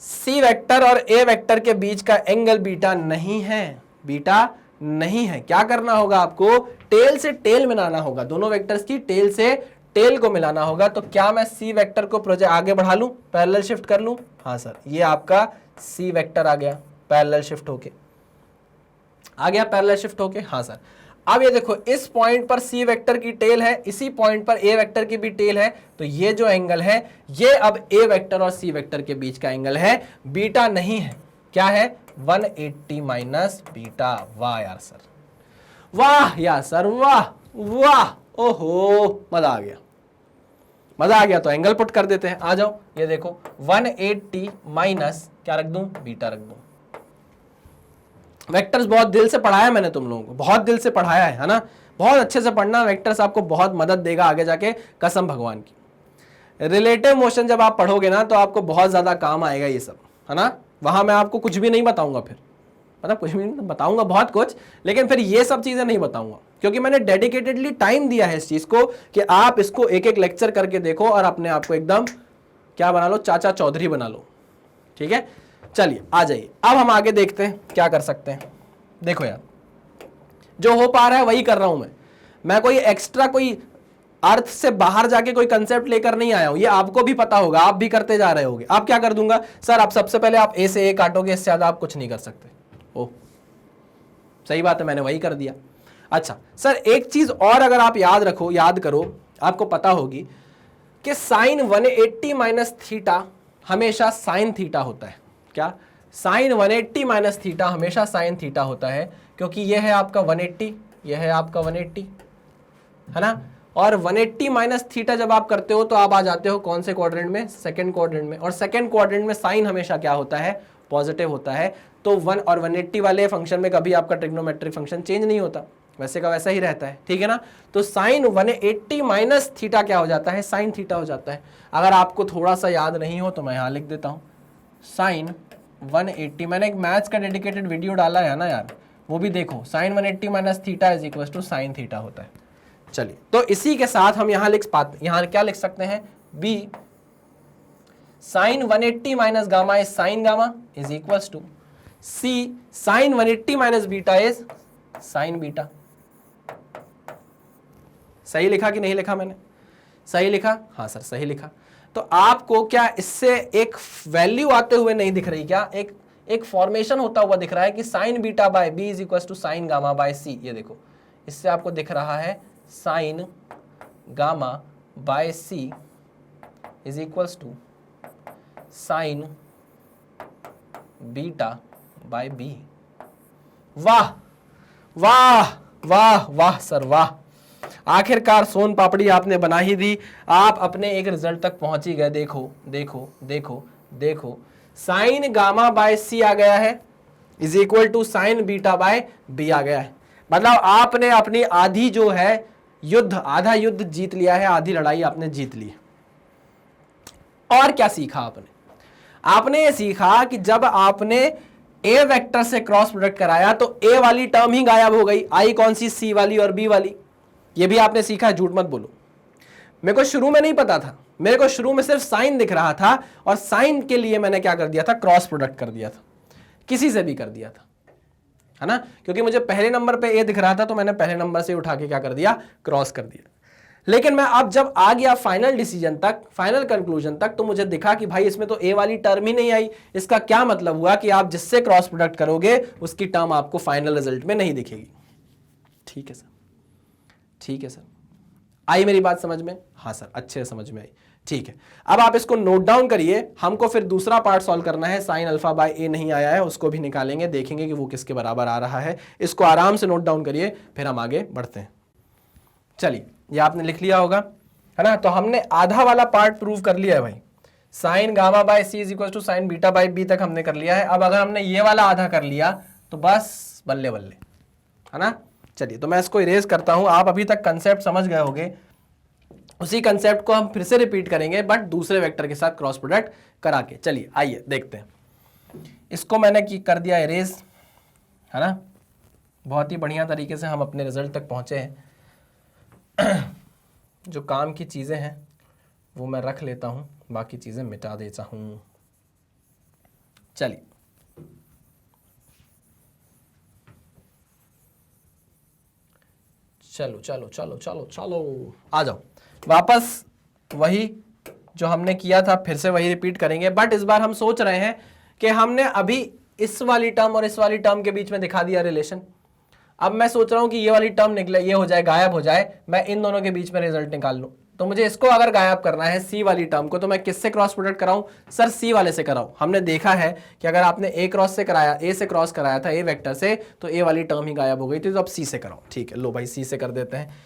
सी वेक्टर और ए वेक्टर के बीच का एंगल बीटा नहीं है, बीटा नहीं है। क्या करना होगा आपको? टेल से टेल मिलाना होगा, दोनों वेक्टर्स की टेल से टेल को मिलाना होगा। तो क्या मैं सी वेक्टर को प्रोजेक्ट आगे बढ़ा लूं, पैरेलल शिफ्ट कर लूं? हाँ सर, ये आपका सी वेक्टर आ गया पैरेलल शिफ्ट होके, आ गया पैरेलल शिफ्ट होके। हाँ सर, अब ये देखो इस पॉइंट पर सी वेक्टर की टेल है, इसी पॉइंट पर ए वेक्टर की भी टेल है, तो ये जो एंगल है ये अब ए वेक्टर और सी वेक्टर के बीच का एंगल है, बीटा नहीं है। क्या है? 180 माइनस बीटा। वाह यार सर, वाह यार सर, वाह वाह, ओहो मजा आ गया, मजा आ गया। तो एंगल पुट कर देते हैं, आ जाओ। ये देखो 180 माइनस क्या रख दूं? बीटा रख दूं। वेक्टर्स बहुत दिल से पढ़ाया मैंने तुम लोगों को, बहुत दिल से पढ़ाया है ना। बहुत अच्छे से पढ़ना, वेक्टर्स आपको बहुत मदद देगा आगे जाके, कसम भगवान की। रिलेटिव मोशन जब आप पढ़ोगे ना तो आपको बहुत ज्यादा काम आएगा ये सब, है ना। वहां मैं आपको कुछ भी नहीं बताऊंगा, फिर मतलब कुछ भी नहीं बताऊंगा, बहुत कुछ, लेकिन फिर ये सब चीजें नहीं बताऊंगा, क्योंकि मैंने डेडिकेटेडली टाइम दिया है इस चीज को कि आप इसको एक एक लेक्चर करके देखो और अपने आप को एकदम क्या बना लो, चाचा चौधरी बना लो। ठीक है, चलिए आ जाइए, अब हम आगे देखते हैं क्या कर सकते हैं। देखो यार, जो हो पा रहा है वही कर रहा हूं मैं कोई एक्स्ट्रा कोई अर्थ से बाहर जाके कोई कंसेप्ट लेकर नहीं आया हूं, ये आपको भी पता होगा, आप भी करते जा रहे होगे। आप क्या कर दूंगा सर, आप सबसे पहले आप ए से ए काटोगे, इससे ज्यादा आप कुछ नहीं कर सकते। ओ सही बात है, मैंने वही कर दिया। अच्छा सर, एक चीज और अगर आप याद करो, आपको पता होगी कि साइन 180 माइनस थीटा हमेशा साइन थीटा होता है। क्या? साइन 180 माइनस थीटा हमेशा साइन थीटा होता है, क्योंकि यह है आपका 180, यह है आपका 180, है ना। और 180 माइनस थीटा जब आप करते हो तो आप आ जाते हो कौन से क्वाड्रेंट में? सेकंड क्वाड्रेंट में। और सेकंड क्वाड्रेंट में साइन हमेशा क्या होता है? पॉजिटिव होता है। तो 1 और 180 वाले फंक्शन में कभी आपका ट्रिग्नोमेट्रिक फंक्शन चेंज नहीं होता, वैसे का वैसा ही रहता है, ठीक है ना। तो साइन 180 माइनस थीटा क्या हो जाता है? साइन थीटा हो जाता है। अगर आपको थोड़ा सा याद नहीं हो तो मैं यहाँ लिख देता हूँ, साइन 180, मैंने एक मैथ्स का डेडिकेटेड वीडियो डाला है ना यार, वो भी देखो। Sine 180 minus theta is equal to sine theta होता है। चलिए, तो इसी के साथ हम यहाँ यहाँ क्या लिख सकते हैं? B sine 180 minus gamma is sine gamma is equal to c sine 180 minus beta is sine beta. सही लिखा कि नहीं लिखा मैंने? सही लिखा? हाँ सर सही लिखा। तो आपको क्या इससे एक वैल्यू आते हुए नहीं दिख रही क्या? एक फॉर्मेशन होता हुआ दिख रहा है कि sine beta by B is equal to sine gamma by C. ये देखो, इससे आपको दिख रहा है sine gamma by C is equal to sine beta by B. वाह वाह वाह वाह सर वाह, आखिरकार सोन पापड़ी आपने बना ही दी। आप अपने एक रिजल्ट तक पहुंच ही गए। देखो देखो देखो देखो, साइन गामा बाय सी आ गया है is equal to sine beta by B आ गया है। मतलब आपने अपनी आधी जो है युद्ध, आधा युद्ध जीत लिया है, आधी लड़ाई आपने जीत ली। और क्या सीखा आपने? आपने ये सीखा कि जब आपने ए वेक्टर से क्रॉस प्रोडक्ट कराया तो ए वाली टर्म ही गायब हो गई। आई कौन सी? सी वाली और बी वाली। ये भी आपने सीखा, झूठ मत बोलो। मेरे को शुरू में नहीं पता था, मेरे को शुरू में सिर्फ साइन दिख रहा था और साइन के लिए मैंने क्या कर दिया था? क्रॉस प्रोडक्ट कर दिया था, किसी से भी कर दिया था, है ना। क्योंकि मुझे पहले नंबर पे ए दिख रहा था तो मैंने पहले नंबर से उठा के क्या कर दिया? क्रॉस कर दिया। लेकिन मैं अब जब आ गया फाइनल डिसीजन तक, फाइनल कंक्लूजन तक, तो मुझे दिखा कि भाई इसमें तो ए वाली टर्म ही नहीं आई। इसका क्या मतलब हुआ कि आप जिससे क्रॉस प्रोडक्ट करोगे उसकी टर्म आपको फाइनल रिजल्ट में नहीं दिखेगी। ठीक है सर, ठीक है सर, आई मेरी बात समझ में? हाँ सर, अच्छे से समझ में आई। ठीक है, अब आप इसको नोट डाउन करिए, हमको फिर दूसरा पार्ट सॉल्व करना है। साइन अल्फा बाय ए नहीं आया है, उसको भी निकालेंगे, देखेंगे कि वो किसके बराबर आ रहा है। इसको आराम से नोट डाउन करिए, फिर हम आगे बढ़ते हैं। चलिए, ये आपने लिख लिया होगा, है ना। तो हमने आधा वाला पार्ट प्रूव कर लिया है भाई, sine gamma by C is equal to sine beta by b तक हमने कर लिया है। अब अगर हमने ये वाला आधा कर लिया तो बस बल्ले बल्ले, है ना। चलिए, तो मैं इसको इरेज करता हूं। आप अभी तक कंसेप्ट समझ गए होंगे, उसी कंसेप्ट को हम फिर से रिपीट करेंगे बट दूसरे वेक्टर के साथ क्रॉस प्रोडक्ट करा के। चलिए आइए देखते हैं। इसको मैंने कर दिया इरेज, है ना। बहुत ही बढ़िया तरीके से हम अपने रिजल्ट तक पहुंचे हैं। जो काम की चीज़ें हैं वो मैं रख लेता हूं, बाकी चीज़ें मिटा देता हूं। चलिए, चलो चलो चलो चलो चलो आ जाओ वापस। वही जो हमने किया था फिर से वही रिपीट करेंगे, बट इस बार हम सोच रहे हैं कि हमने अभी इस वाली टर्म और इस वाली टर्म के बीच में दिखा दिया रिलेशन। अब मैं सोच रहा हूं कि ये वाली टर्म निकले, ये हो जाए, गायब हो जाए, मैं इन दोनों के बीच में रिजल्ट निकाल लूं। तो मुझे इसको अगर गायब करना है सी वाली टर्म को, तो मैं किससे क्रॉस प्रोडक्ट कराऊं? सर सी वाले से कराऊं। हमने देखा है कि अगर आपने ए क्रॉस से कराया, ए से क्रॉस कराया था ए वेक्टर से, तो ए वाली टर्म ही गायब हो गई थी। तो अब सी से कराओ। ठीक है, लो भाई सी से कर देते हैं।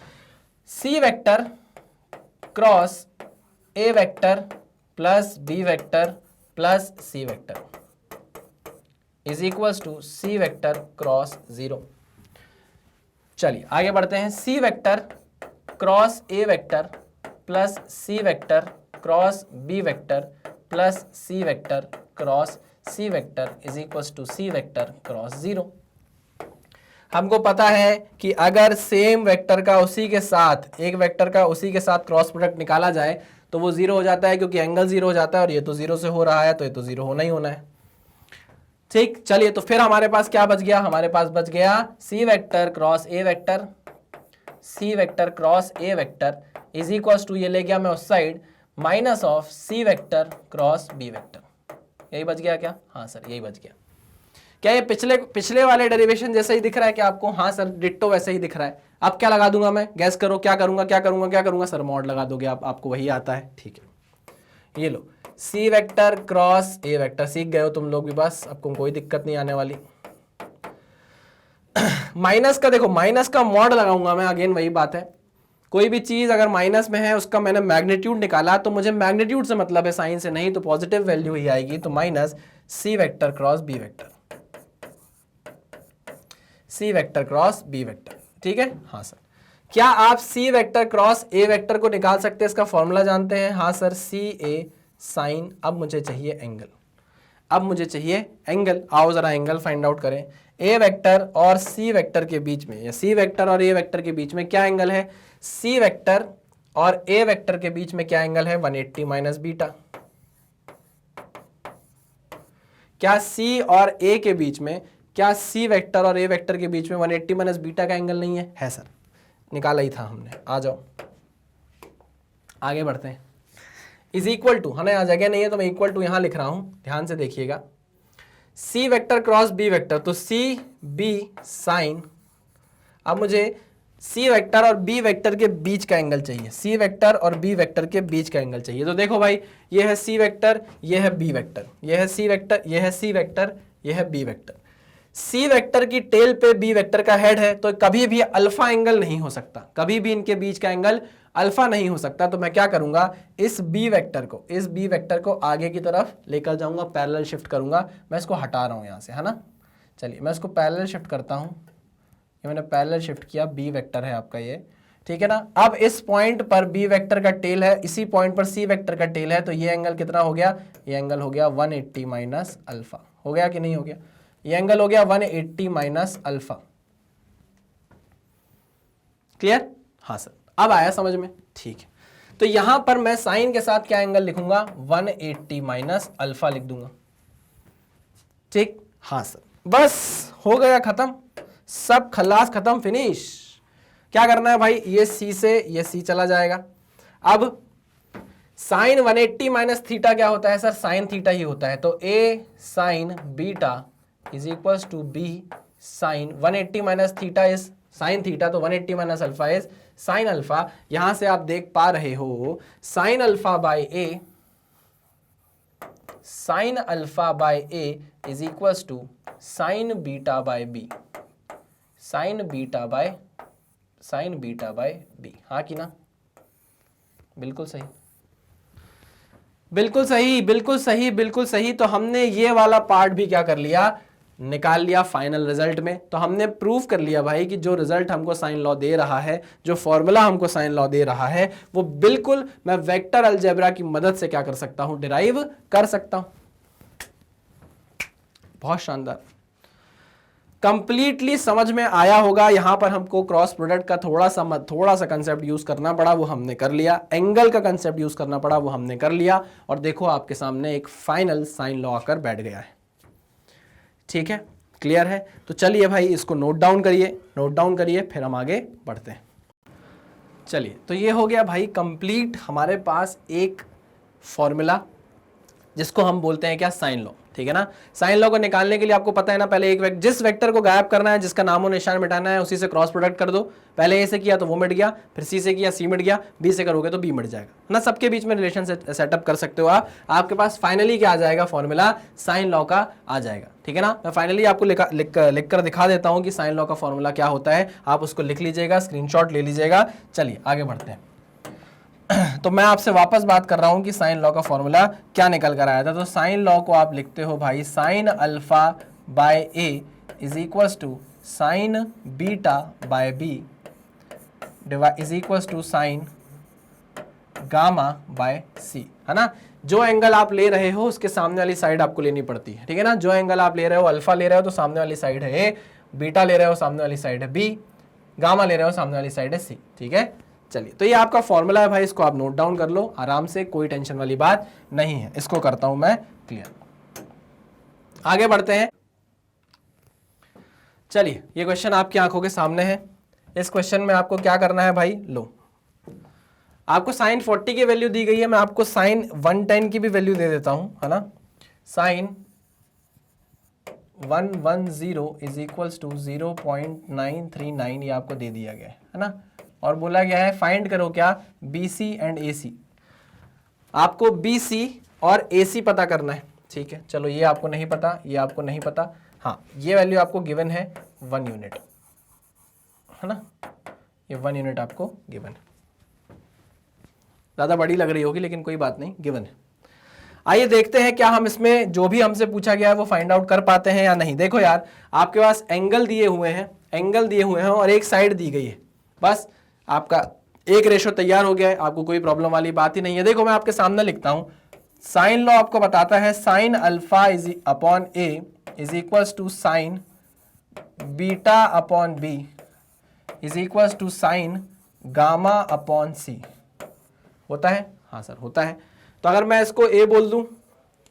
C vector cross A vector plus B vector plus C vector is equal to C vector cross 0। चलिए आगे बढ़ते हैं। C vector cross A vector plus C vector cross B vector plus C vector cross C vector is equal to C vector cross 0। हमको पता है कि अगर same vector का उसी के साथ, एक वेक्टर का उसी के साथ क्रॉस प्रोडक्ट निकाला जाए तो वो 0 हो जाता है, क्योंकि एंगल 0 हो जाता है और ये तो 0 से हो रहा है, तो ये तो 0 होना ही होना है। ठीक, चलिए तो फिर हमारे पास क्या बच गया? हमारे पास बच गया C vector cross A vector, C vector cross A vector is equal to, ये ले गया मैं उस side, minus of C vector cross B vector. यही बच गया क्या? हाँ सर यही बच गया। क्या ये पिछले वाले डेरिवेशन जैसा ही दिख रहा है क्या आपको? हाँ सर डिट्टो वैसे ही दिख रहा है। अब क्या लगा दूंगा मैं? गैस करो क्या करूंगा, क्या करूंगा, क्या करूंगा? सर मॉड लगा दोगे आप, आपको वही आता है। ठीक है, ये लो सी वेक्टर क्रॉस ए वेक्टर, सीख गए हो तुम लोग भी, बस आपको कोई दिक्कत नहीं आने वाली। माइनस का देखो, माइनस का मॉड लगाऊंगा मैं, अगेन वही बात है। कोई भी चीज अगर माइनस में है, उसका मैंने मैग्नीट्यूड निकाला, तो मुझे मैग्नीट्यूड से मतलब है, साइन से नहीं, तो पॉजिटिव वैल्यू ही आएगी। तो माइनस सी vector cross B vector, C vector cross B vector. ठीक है, हाँ सर। क्या आप सी वेक्टर क्रॉस ए वेक्टर को निकाल सकते हैं? इसका फॉर्मूला जानते हैं? हाँ सर, सी ए साइन, अब मुझे चाहिए एंगल, अब मुझे चाहिए एंगल। आओ जरा एंगल फाइंड आउट करें। ए वेक्टर और सी वेक्टर के बीच में, या सी वेक्टर और ए वेक्टर के बीच में क्या एंगल है? सी वेक्टर और ए वेक्टर के बीच में क्या एंगल है? 180 माइनस बीटा। क्या सी और ए के बीच में, क्या सी वेक्टर और ए वेक्टर के बीच में 180 माइनस बीटा का एंगल नहीं है? है सर, निकाला ही था हमने। आ जाओ आगे बढ़ते हैं। इज इक्वल टू, हमें आ जगह नहीं है तो मैं इक्वल टू यहां लिख रहा हूं, ध्यान से देखिएगा। सी वेक्टर क्रॉस बी वेक्टर, तो सी बी साइन, अब मुझे सी वेक्टर और बी वेक्टर के बीच का एंगल चाहिए, सी वेक्टर और बी वेक्टर के बीच का एंगल चाहिए। तो देखो भाई, ये है सी वेक्टर, ये है बी वेक्टर, ये है सी वेक्टर, ये है सी वेक्टर, ये है बी वेक्टर। सी वेक्टर की टेल पे बी वेक्टर का हेड है, तो कभी भी अल्फा एंगल नहीं हो सकता, कभी भी इनके बीच का एंगल अल्फा नहीं हो सकता। तो मैं क्या करूंगा, इस बी वेक्टर को, इस बी वेक्टर को आगे की तरफ लेकर जाऊंगा, पैरेलल शिफ्ट करूंगा। मैं इसको हटा रहा हूं यहां से, है ना। चलिए मैं इसको पैरेलल शिफ्ट करता हूं, ये मैंने पैरेलल शिफ्ट किया, बी वेक्टर है आपका ये, ठीक है ना। अब इस पॉइंट पर बी वेक्टर का टेल है, इसी पॉइंट पर सी वेक्टर का टेल है, तो ये एंगल कितना हो गया? ये एंगल हो गया 180 माइनस अल्फा। हो गया कि नहीं हो गया? ये एंगल हो गया 180 माइनस अल्फा। क्लियर? हाँ सर, अब आया समझ में? ठीक है, तो यहां पर मैं साइन के साथ क्या एंगल लिखूंगा? 180 माइनस अल्फा लिख दूंगा। ठीक, हाँ सर, बस हो गया, खत्म, सब खल्लास खत्म, फिनिश। क्या करना है भाई? ये सी से ये सी चला जाएगा। अब साइन 180 माइनस थीटा क्या होता है सर? साइन थीटा ही होता है। तो A sine beta is equal to B sine 180 minus theta is sine theta, तो 180 minus alpha is sine alpha. यहां से आप देख पा रहे हो sine alpha by A, sine alpha by A is equal to sine beta by B, sine beta by B. हाँ कि ना? बिल्कुल सही, बिल्कुल सही, बिल्कुल सही, बिल्कुल सही। तो हमने ये वाला पार्ट भी क्या कर लिया? निकाल लिया फाइनल रिजल्ट में। तो हमने प्रूव कर लिया भाई कि जो रिजल्ट हमको साइन लॉ दे रहा है, जो फॉर्मूला हमको साइन लॉ दे रहा है, वो बिल्कुल मैं वेक्टर अलजेब्रा की मदद से क्या कर सकता हूं? डिराइव कर सकता हूं। बहुत शानदार, कंप्लीटली समझ में आया होगा। यहां पर हमको क्रॉस प्रोडक्ट का थोड़ा सा कंसेप्ट यूज करना पड़ा, वो हमने कर लिया। एंगल का कंसेप्ट यूज करना पड़ा, वो हमने कर लिया। और देखो आपके सामने एक फाइनल साइन लॉ आकर बैठ गया है। ठीक है, क्लियर है? तो चलिए भाई इसको नोट डाउन करिए, फिर हम आगे बढ़ते हैं। चलिए, तो ये हो गया भाई कंप्लीट हमारे पास एक फॉर्मूला जिसको हम बोलते हैं क्या, साइन लॉ। ठीक है ना? साइन लॉ को निकालने के लिए आपको पता है ना, पहले जिस वेक्टर को गायब करना है, जिसका नामो निशान मिटाना है, उसी से क्रॉस प्रोडक्ट कर दो। पहले ए से किया तो वो मिट गया, फिर सी से किया सी मिट गया, बी से करोगे तो बी मिट जाएगा ना। सबके बीच में रिलेशन सेटअप कर सकते हो आप। आपके पास फाइनली क्या आ जाएगा, फॉर्मूला साइन लॉ का आ जाएगा। ठीक है ना? मैं फाइनली आपको लिख कर दिखा देता हूं कि साइन लॉ का फॉर्मूला क्या होता है। आप उसको लिख लीजिएगा, स्क्रीनशॉट ले लीजिएगा। चलिए आगे बढ़ते हैं। तो मैं आपसे वापस बात कर रहा हूं कि साइन लॉ का फॉर्मूला क्या निकल कर आया था। तो साइन लॉ को आप लिखते हो भाई, sine alpha by A is equals to sine beta by B is equals to sine gamma by C, है ना? जो एंगल आप ले रहे हो उसके सामने वाली साइड आपको लेनी पड़ती है। ठीक है ना? जो एंगल आप ले रहे हो, अल्फा ले रहे हो तो सामने वाली साइड है ए, बीटा ले रहे हो सामने वाली साइड है बी, गामा ले रहे हो सामने वाली साइड है सी। ठीक है, चलिए, तो ये आपका फॉर्मूला है भाई, इसको आप नोट डाउन कर लो आराम से, कोई टेंशन वाली बात नहीं है। इसको करता हूं मैं क्लियर, आगे बढ़ते हैं। चलिए, ये क्वेश्चन आपकी आंखों के सामने है। इस क्वेश्चन में आपको क्या करना है भाई, लो, आपको साइन 40 की वैल्यू दी गई है, मैं आपको साइन 110 की भी वैल्यू दे देता हूं, है ना? साइन 110 इज इक्वल्स टू 0.939 ये आपको दे दिया गया है ना? और बोला गया है फाइंड करो क्या, BC एंड AC। आपको BC और AC पता करना है। ठीक है, चलो ये आपको नहीं पता, ये आपको नहीं पता। हाँ, ये वैल्यू आपको गिवन है 1 यूनिट, है ना? ये 1 यूनिट आपको गिवन है। ज़्यादा बड़ी लग रही होगी लेकिन कोई बात नहीं, गिवन है। आइए देखते हैं क्या हम इसमें जो भी हमसे पूछा गया है वो फाइंड आउट कर पाते हैं या नहीं। देखो यार, आपके पास एंगल दिए हुए हैं और एक साइड दी गई है, बस आपका एक रेशो तैयार हो गया है, आपको कोई प्रॉब्लम वाली बात ही नहीं है। देखो मैं आपके सामने लिखता हूं, साइन लॉ आपको बताता है sine alpha is upon A is equals to sine beta upon B is equals to sine gamma upon C. होता है? हाँ सर होता है। तो अगर मैं इसको ए बोल दूं,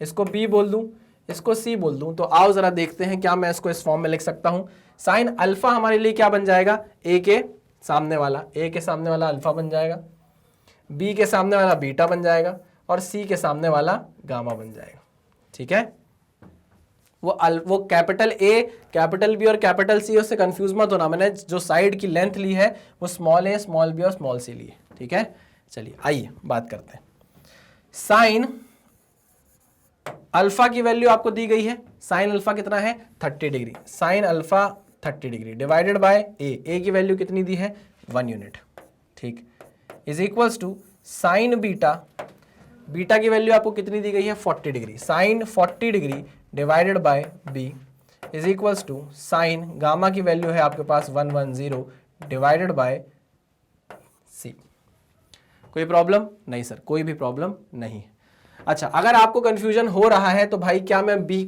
इसको बी बोल दूं, इसको सी बोल दूं, तो आओ जरा देखते हैं क्या मैं इसको इस फॉर्म में लिख सकता हूं। साइन अल्फा हमारे लिए क्या बन जाएगा, ए के सामने वाला अल्फा बन जाएगा, बी के सामने वाला बीटा बन जाएगा और सी के सामने वाला गामा बन जाएगा। ठीक है, वो कैपिटल ए, कैपिटल बी और कैपिटल सी, उससे कंफ्यूज मत होना। मैंने जो साइड की लेंथ ली है वो स्मॉल ए, स्मॉल बी और स्मॉल सी ली है। ठीक है, चलिए आइए बात करते हैं। साइन अल्फा की वैल्यू आपको दी गई है, साइन अल्फा कितना है 30 degree, sine alpha 30 degree divided by A की वैल्यू कितनी दी है 1 यूनिट। ठीक, is equals to sine beta, beta की वैल्यू आपको कितनी दी गई है 40 degree, sine 40 degree divided by B is equals to sine gamma की वैल्यू है आपके पास 110 डिवाइडेड बाय सी। कोई प्रॉब्लम नहीं सर, कोई भी प्रॉब्लम नहीं है। अच्छा, अगर आपको कंफ्यूजन हो रहा है तो भाई क्या मैं बी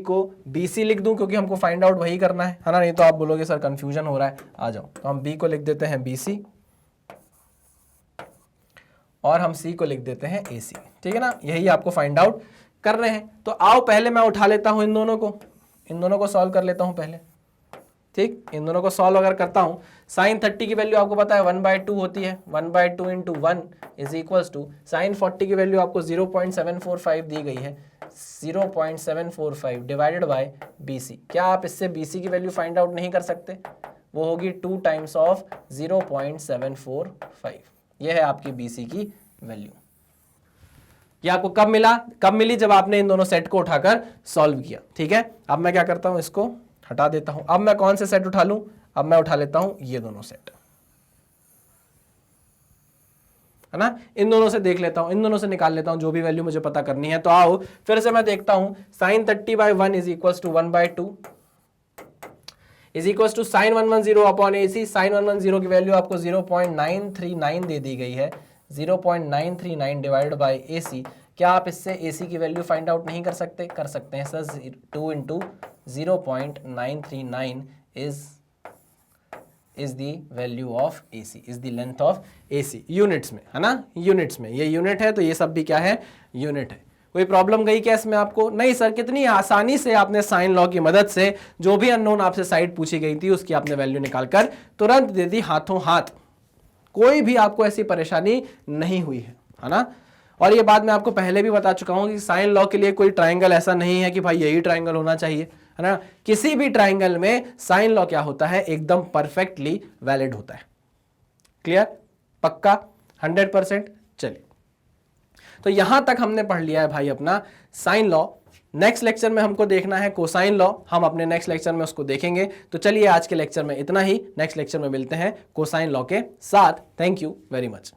को BC लिख दूं, क्योंकि हमको फाइंड आउट वही करना है ना? नहीं तो आप बोलोगे सर कंफ्यूजन हो रहा है। आ जाओ, तो हम B को लिख देते हैं BC और हम C को लिख देते हैं AC। ठीक है ना? यही आपको फाइंड आउट करने हैं। तो आओ पहले मैं उठा लेता हूं इन दोनों को सॉल्व कर लेता हूं पहले। ठीक, इन दोनों को सॉल्व अगर करता हूं, साइन 30 की वैल्यू आपको पता है 1/2 होती है, 1/2 into 1 is equals to sine 40 की वैल्यू आपको 0.745 दी गई है, 0.745 डिवाइडेड बाय BC। क्या आप इससे BC की वैल्यू फाइंड आउट नहीं कर सकते? वो होगी 2 टाइम्स ऑफ 0.745। ये है आपकी BC की वैल्यू। ये आपको कब मिली? जब आपने इन दोनों सेट को उठाकर सॉल्व किया। ठीक है, अब मैं क्या करता हूं, इसको हटा देता हूं। अब मैं कौन से सेट उठा लूं? अब मैं उठा लेता हूं ये दोनों सेट, है ना? इन दोनों से देख लेता हूं, इन दोनों से निकाल लेता हूं जो भी वैल्यू मुझे पता करनी है। तो आओ फिर से मैं देखता हूं, sine 30/1 is equals to 1/2 is equals to sine 110 upon AC। Sine 110 की वैल्यू आपको 0.939 दे दी गई है, 0.939 डिवाइडेड बाय AC क्या आप इससे AC की वैल्यू फाइंड आउट नहीं कर सकते? कर सकते हैं sir. 2 into 0.939 is the value of AC, is the length of AC, units में, है ना, यूनिट्स में। ये यूनिट है तो ये सब भी क्या है? यूनिट है। कोई प्रॉब्लम गई क्या इसमें आपको? नहीं सर, कितनी आसानी से आपने साइन लॉ की मदद से जो भी अननोन आपसे साइड पूछी गई थी उसकी आपने वैल्यू निकालकर तुरंत दे दी हाथों हाथ। कोई भी आपको ऐसी परेशानी नहीं हुई है ना। और ये बात मैं आपको पहले भी बता चुका हूं कि साइन लॉ के लिए कोई ट्राइंगल ऐसा नहीं है कि भाई यही ट्राइंगल होना चाहिए, है ना। किसी भी ट्राइंगल में साइन लॉ क्या होता है? एकदम परफेक्टली वैलिड होता है। क्लियर? पक्का? 100%? चलिए, तो यहां तक हमने पढ़ लिया है भाई अपना साइन लॉ। नेक्स्ट लेक्चर में हमको देखना है कोसाइन लॉ, हम अपने नेक्स्ट लेक्चर में उसको देखेंगे। तो चलिए आज के लेक्चर में इतना ही, नेक्स्ट लेक्चर में मिलते हैं कोसाइन लॉ के साथ। Thank you very much.